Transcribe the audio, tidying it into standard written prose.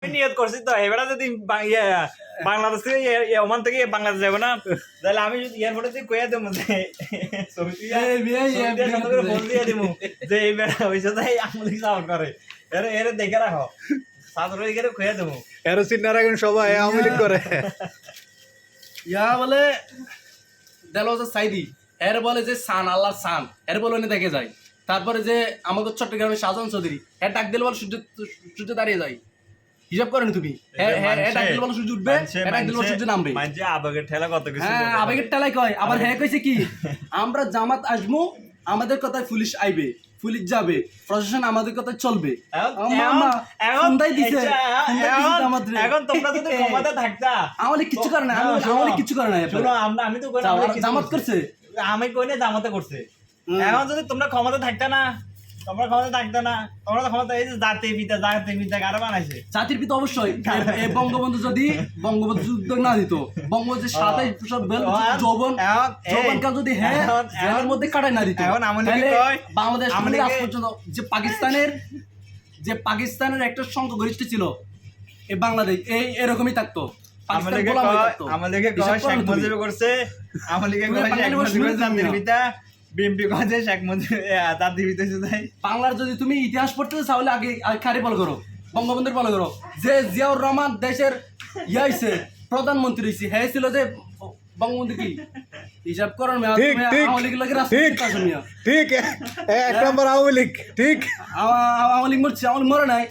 আমি নিয়ত করছি তো এবারে যদি বাংলাদেশ থেকে ওমান থেকে বাংলাদেশ যাবো না তাহলে আমি এয়ারপোর্টে দিয়ে কইয়া দেবো যে ছবি ফোন দিয়ে দিব যে এই বেড়া হয়েছে তাই আমলিক সাপোর্ট করে এর দেখে রাখো সাদরে গেলে কইয়া দেবো এরো চিন্তা রাখেন সবাই আমলিক করে ইয়া বলে দেলওয়াজ সাইদি এর বলে যে সান আল্লাহ সান এর বলে উনি দেখে যায় তারপরে যে আমাদের চট্টগ্রামের শাহজাহান চৌধুরী এর ডাক দিলে বলে সূর্য দাঁড়িয়ে যায় হিসাব করেন তুমি ডাক দিলে বলে সূর্য উঠবে ডাক দিলে সূর্য নামবে মানে আবেগের ঠেলা কত কিছু হ্যাঁ আবেগের ঠেলাই কয় আবার হ্যাঁ কইছে কি আমরা জামাত আসবো আমাদের কথায় পুলিশ আইবে পুলিশ যাবে প্রশাসন আমাদের কথায় চলবে এখন তোমরা যদি ক্ষমতা থাকতা আমাদের কিছু করে না আমাদের কিছু করে না আমি তো জামাত করছে আমি কই না জামাতে করছে এখন যদি তোমরা ক্ষমতা থাকতা না তোমরা ক্ষমতা থাকতো না তোমরা তো ক্ষমতা এই যে জাতির পিতা কারো বানাইছে জাতির পিতা অবশ্যই বঙ্গবন্ধু যদি বঙ্গবন্ধু উদ্যোগ না দিত বঙ্গবন্ধু সাথে যৌবন কাল যদি হ্যাঁ এর মধ্যে কাটাই না দিত এখন বাংলাদেশ আজ পর্যন্ত যে পাকিস্তানের একটা সংখ্যাগরিষ্ঠ ছিল এই বাংলাদেশ এই এরকমই থাকতো আমাদেরকে শেখ মুজিব করছে আমাদেরকে শেখ মুজিব জাতির পিতা বিএমপি কাজে শেখ মুজিব জাতির পিতা তাই বাংলার যদি তুমি ইতিহাস পড়তে চাও তাহলে আগে খারি ফলো করো বঙ্গবন্ধুর ফলো করো যে জিয়াউর রহমান দেশের হইছে প্রধানমন্ত্রী হইছে হ্যাঁ ছিল যে বঙ্গবন্ধু কি হিসাব করার ঠিক এক নম্বর আওয়ামী লীগ ঠিক আওয়ামী লীগ মরছে আওয়ামী লীগ মরে নাই